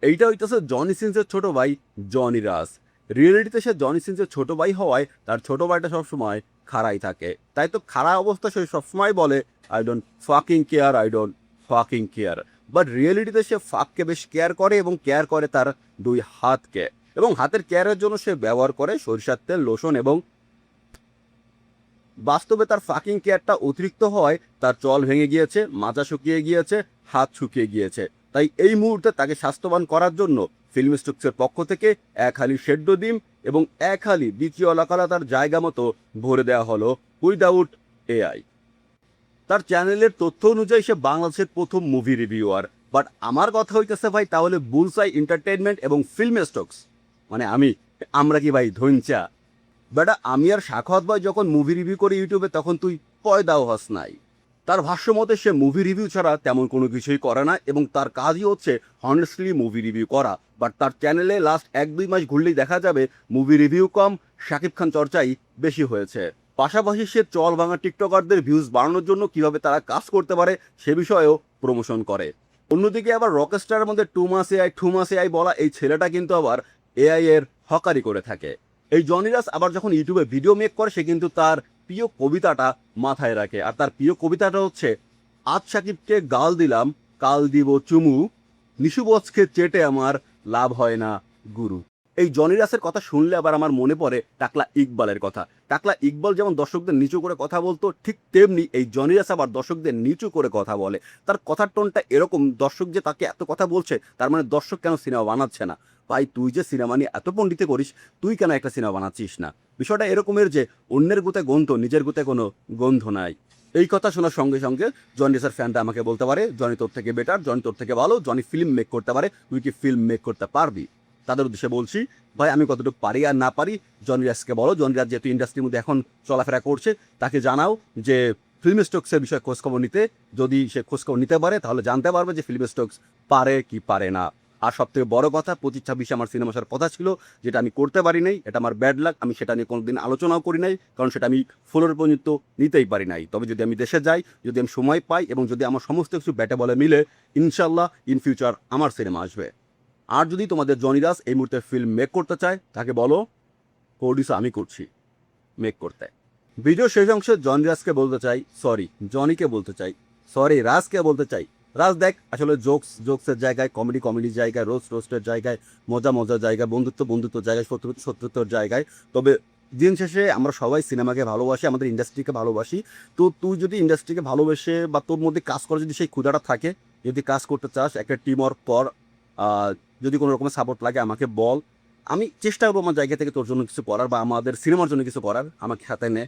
এইটা হইতেছে জনি সিন্সের ছোট ভাই জনি রাজ। রিয়েলিটিতে সে জনি সিন্সের ছোট ভাই হওয়ায় তার ছোট ভাইটা সবসময় খাড়াই থাকে, তাই তো খাড়া অবস্থা সে সবসময় বলে I don't fucking care, I don't fucking care. But রিয়েলিটিতে সে ফাককে বেশ কেয়ার করে এবং কেয়ার করে তার দুই হাতকে, এবং হাতের কেয়ারের জন্য সে ব্যবহার করে সরিষার তেল, লোশন এবং বাস্তবে তার ফাকিং কেয়ারটা অতিরিক্ত হওয়ায় তার চল ভেঙে গিয়েছে, মাজা শুকিয়ে গিয়েছে, হাত শুকিয়ে গিয়েছে। তাই এই মুহূর্তে তাকে স্বাস্থ্যবান করার জন্য ফিল্ম স্টুকসের পক্ষ থেকে এক হালি সেদ্ধ ডিম এবং এক হালি দ্বিতীয় লাকালা তার জায়গা মতো ভরে দেওয়া হলো উইদাউট এআই। তার চ্যানেলের তথ্য অনুযায়ী সে বাংলাদেশের প্রথম মুভি রিভিউয়ার। বাট আমার কথা হইতেছে ভাই, তাহলে বুলসাই এন্টারটেইনমেন্ট এবং ফিল্ম স্টকস মানে আমরা কি ভাই ধৈঞ্চা? বেটা আমি আর সাখাওয়াত ভাই যখন মুভি রিভিউ করি ইউটিউবে তখন তুই পয়দাও হস নাই। তার ভাষ্য মতে সে মুভি রিভিউ ছাড়া তেমন কোনো কিছুই করে না এবং তার কাজই হচ্ছে হনেস্টলি মুভি রিভিউ করা। বাট তার চ্যানেলে লাস্ট 1-2 মাস ঘুরলেই দেখা যাবে মুভি রিভিউ কম, শাকিব খান চর্চাই বেশি হয়েছে। পাশাপাশি সে চল ভাঙা টিকটকারদের ভিউজ বাড়ানোর জন্য কিভাবে তারা কাজ করতে পারে সে বিষয়েও প্রমোশন করে। অন্যদিকে আবার রকস্টারের মধ্যে টু মাস এআই বলা এই ছেলেটা কিন্তু আবার এআই এর হকারি করে থাকে। এই জনি রাজ আবার যখন ইউটিউবে ভিডিও মেক করে সে কিন্তু তার প্রিয় কবিতাটা মাথায় রাখে, আর তার প্রিয় কবিতাটা হচ্ছে আজ সাকিবকে গাল দিলাম কাল দিব চুমু, নিশুবজকে চেটে আমার লাভ হয় না গুরু। এই জনি রাজের কথা শুনলে আবার আমার মনে পড়ে টাকলা ইকবালের কথা। টাকলা ইকবাল যেমন দর্শকদের নিচু করে কথা বলতো, ঠিক তেমনি এই জনি রাজ আবার দর্শকদের নিচু করে কথা বলে। তার কথার টোনটা এরকম, দর্শক যে তাকে এত কথা বলছে তার মানে দর্শক কেন সিনেমা বানাচ্ছে না? ভাই তুই যে সিনেমা নিয়ে এত পণ্ডিতে করিস, তুই কেন একটা সিনেমা বানাচ্ছিস না? বিষয়টা এরকমের যে অন্যের গুতে গন্ধ, নিজের গুতে কোনো গন্ধ নাই। এই কথা শোনার সঙ্গে সঙ্গে জনি রাজের ফ্যানটা আমাকে বলতে পারে জনি তোর থেকে বেটার, জনি তোর থেকে ভালো, জনি ফিল্ম মেক করতে পারে, তুই কি ফিল্ম মেক করতে পারবি? তাদের উদ্দেশ্যে বলছি ভাই আমি কতটুকু পারি আর না পারি জনি রাজকে বলো। জনি রাজ যেহেতু ইন্ডাস্ট্রির মধ্যে এখন চলাফেরা করছে, তাকে জানাও যে ফিল্ম স্টকসের বিষয়ে খোঁজখবর নিতে। যদি সে খোঁজখবর নিতে পারে তাহলে জানতে পারবে যে ফিল্ম স্টকস পারে কি পারে না। আর সব থেকে বড় কথা, 25-26 আমার সিনেমা আসার কথা ছিল, যেটা আমি করতে পারি নাই, এটা আমার ব্যাড লাক। আমি সেটা নিয়ে কোনোদিন আলোচনাও করি নাই, কারণ সেটা আমি ফ্লোর পর্যন্ত নিতেই পারি নাই। তবে যদি আমি দেশে যাই, যদি আমি সময় পাই এবং যদি আমার সমস্ত কিছু ব্যাটে বলে মিলে, ইনশাল্লাহ ইন ফিউচার আমার সিনেমা আসবে। আর যদি তোমাদের জনি রাজ এই মুহূর্তে ফিল্ম মেক করতে চায় তাকে বলো প্রডিউসার আমি করছি মেক করতে। ভিডিও শেষ অংশে জনি রাজকে বলতে চাই সরি, জনিকে বলতে চাই সরি, রাজকে বলতে চাই রাজ দেখ আসলে জোকসের জায়গায়, কমেডির জায়গায়, রোস্টের জায়গায়, মজার জায়গায়, বন্ধুত্ব জায়গায়, শত্রুত্বর জায়গায়। তবে দিন শেষে আমরা সবাই সিনেমাকে ভালোবাসি, আমাদের ইন্ডাস্ট্রিকে ভালোবাসি। তো তুই যদি ইন্ডাস্ট্রিকে ভালোবেসে বা তোর মধ্যে কাজ করার যদি সেই ক্ষুধাটা থাকে, যদি কাজ করতে চাস, একটা টিম ওয়ার্ক কর। যদি কোনো রকমের সাপোর্ট লাগে আমাকে বল, আমি চেষ্টা করবো আমার জায়গা থেকে তোর জন্য কিছু করার বা আমাদের সিনেমার জন্য কিছু করার। আমাকে হাতে নে।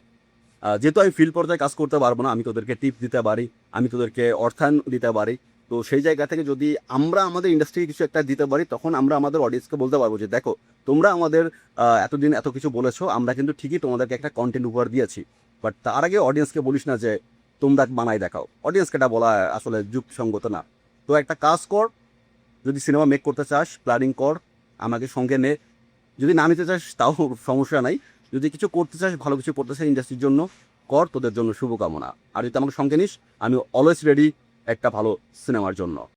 যেহেতু আমি ফিল্ড পর্যায়ে কাজ করতে পারবো না, আমি তোদেরকে টিপ দিতে পারি, আমি তোদেরকে অর্থায়ন দিতে পারি। তো সেই জায়গা থেকে যদি আমরা আমাদের ইন্ডাস্ট্রিকে কিছু একটা দিতে পারি, তখন আমরা আমাদের অডিয়েন্সকে বলতে পারবো যে দেখো তোমরা আমাদের এতদিন এত কিছু বলেছো, আমরা কিন্তু ঠিকই তোমাদেরকে একটা কন্টেন্ট উপহার দিয়েছি। বাট তার আগে অডিয়েন্সকে বলিস না যে তোমরা বানাই দেখাও, অডিয়েন্সকে এটা বলা আসলে যুক্তিসঙ্গত না। তো একটা কাজ কর, যদি সিনেমা মেক করতে চাস প্ল্যানিং কর, আমাকে সঙ্গে নে। যদি না নিতে চাস তাও সমস্যা নাই। যদি কিছু করতে চাস, ভালো কিছু করতে চাস ইন্ডাস্ট্রির জন্য, কর, তোদের জন্য শুভকামনা। আর যদি আমাকে সঙ্গে নিস, আমি অলওয়েজ রেডি একটা ভালো সিনেমার জন্য।